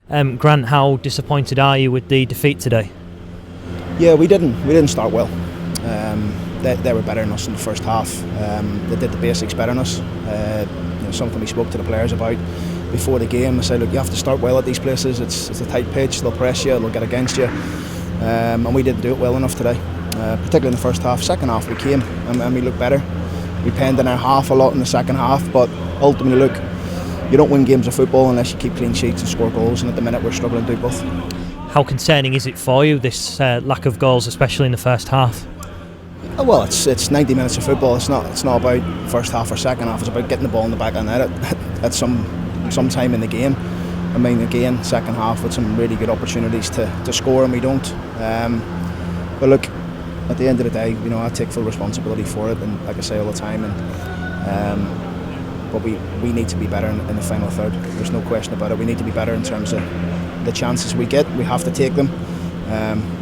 Grant, how disappointed are you with the defeat today? Yeah, we didn't start well. They were better than us in the first half. They did the basics better than us. Something we spoke to the players about before the game. I said, look, you have to start well at these places. It's a tight pitch. They'll press you. They'll get against you. And we didn't do it well enough today, particularly in the first half. Second half we came and we looked better. We penned in our half a lot in the second half, but ultimately, look, you don't win games of football unless you keep clean sheets and score goals, and at the minute we're struggling to do both. How concerning is it for you, this lack of goals, especially in the first half? Well, it's 90 minutes of football. It's not about first half or second half. It's about getting the ball in the back of the net at some time in the game. I mean, again, second half with some really good opportunities to score, and we don't. But look, at the end of the day, I take full responsibility for it, and like I say all the time, but we need to be better in the final third. There's no question about it. We need to be better in terms of the chances we get. We have to take them.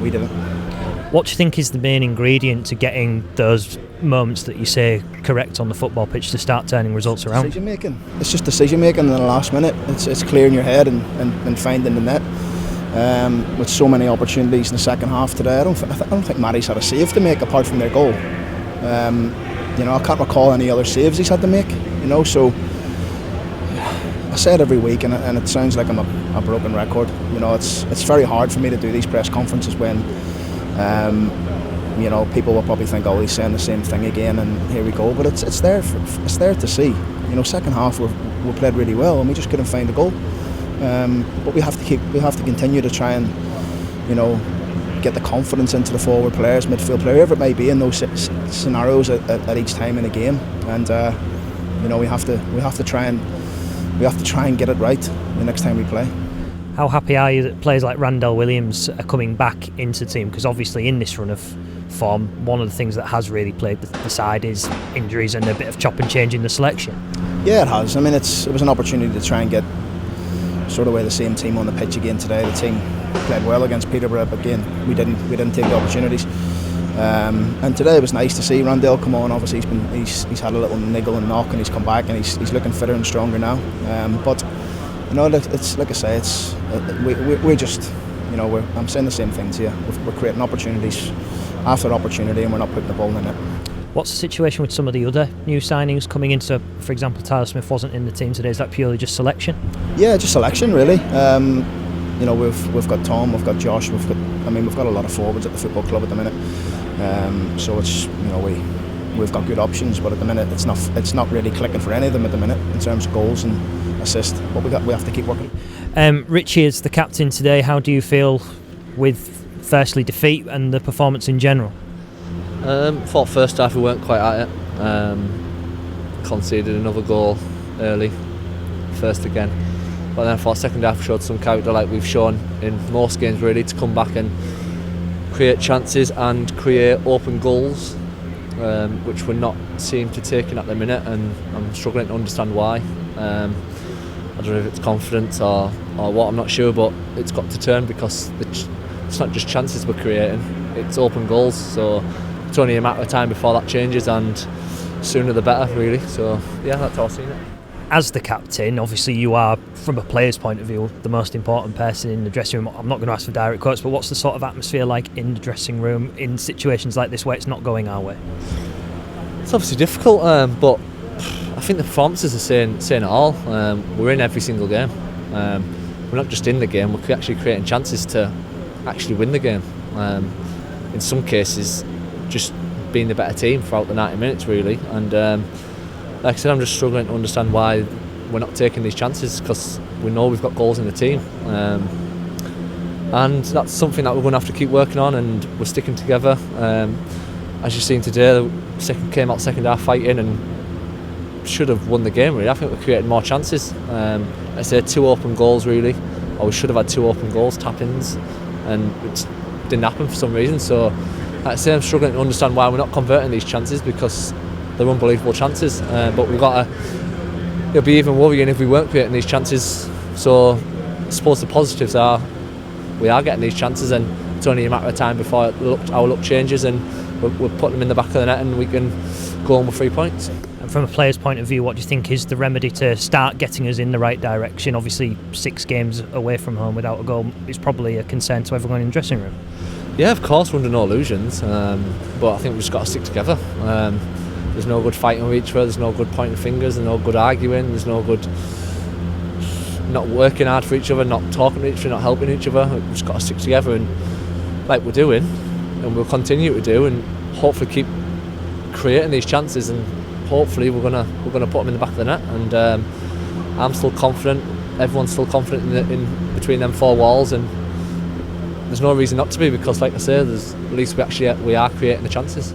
We didn't. What do you think is the main ingredient to getting those moments that you say correct on the football pitch to start turning results around? Decision making. It's just decision making in the last minute. It's clearing your head and finding the net. With so many opportunities in the second half today, I don't think Matty's had a save to make apart from their goal. I can't recall any other saves he's had to make. So I say it every week, and it sounds like I'm a broken record. It's very hard for me to do these press conferences when people will probably think, oh, he's saying the same thing again, and here we go. But it's there to see. Second half we played really well, and we just couldn't find the goal. But we have to continue to try and get the confidence into the forward players, midfield player, whoever it may be in those scenarios at each time in a game, and we have to try and get it right the next time we play. How happy are you that players like Randell Williams are coming back into the team? Because obviously in this run of form, one of the things that has really played the side is injuries and a bit of chop and change in the selection. Yeah, it has. I mean, it was an opportunity to try and get sort of the same team on the pitch again today. The team played well against Peterborough, but again, we didn't take the opportunities. And today it was nice to see Randell come on. Obviously he's had a little niggle and knock, and he's come back, and he's looking fitter and stronger now. But it's like I say, we're just I'm saying the same thing to you. We're creating opportunities after opportunity, and we're not putting the ball in the net. What's the situation with some of the other new signings coming in? So, for example, Tyler Smith wasn't in the team today. Is that purely just selection? Yeah, just selection, really. We've got Tom, we've got Josh, we've got a lot of forwards at the football club at the minute. So it's we've got good options, but at the minute it's not really clicking for any of them at the minute in terms of goals and assists. But we have to keep working. Richie is the captain today. How do you feel with firstly defeat and the performance in general? Thought first half we weren't quite at it. Conceded another goal early, first again. But then I thought second half showed some character like we've shown in most games, really, to come back and create chances and create open goals, which we're not seem to taking at the minute, and I'm struggling to understand why. I don't know if it's confidence or what, I'm not sure, but it's got to turn, because it's not just chances we're creating, it's open goals. So it's only a matter of time before that changes, and sooner the better, really. So yeah, that's how I've seen it. As the captain, obviously you are, from a player's point of view, the most important person in the dressing room. I'm not going to ask for direct quotes, but what's the sort of atmosphere like in the dressing room in situations like this where it's not going our way? It's obviously difficult, but I think the performances are saying it all. We're in every single game. We're not just in the game, we're actually creating chances to actually win the game. In some cases, just being the better team throughout the 90 minutes, really. And like I said, I'm just struggling to understand why we're not taking these chances, because we know we've got goals in the team. And that's something that we're going to have to keep working on, and we're sticking together. As you've seen today, came out second half fighting and should have won the game, really. I think we created more chances. I say 2 open goals, really, or we should have had 2 open goals, tap-ins, and it didn't happen for some reason. So like I say, I'm struggling to understand why we're not converting these chances, because they're unbelievable chances. But we've got to, it'll be even worrying if we weren't creating these chances. So I suppose the positives are we are getting these chances, and it's only a matter of time before our look changes, and we're putting them in the back of the net, and we can go on with 3 points. from a player's point of view, what do you think is the remedy to start getting us in the right direction? Obviously 6 games away from home without a goal is probably a concern to everyone in the dressing room. Yeah, of course, we're under no illusions, but I think we've just got to stick together. There's no good fighting with each other, there's no good pointing fingers, there's no good arguing, there's no good not working hard for each other, not talking to each other, not helping each other. We've just got to stick together, and like we're doing, and we'll continue to do, and hopefully keep creating these chances, and hopefully we're gonna put them in the back of the net. And I'm still confident, everyone's still confident in between them 4 walls, and there's no reason not to be, because like I say, at least we are creating the chances.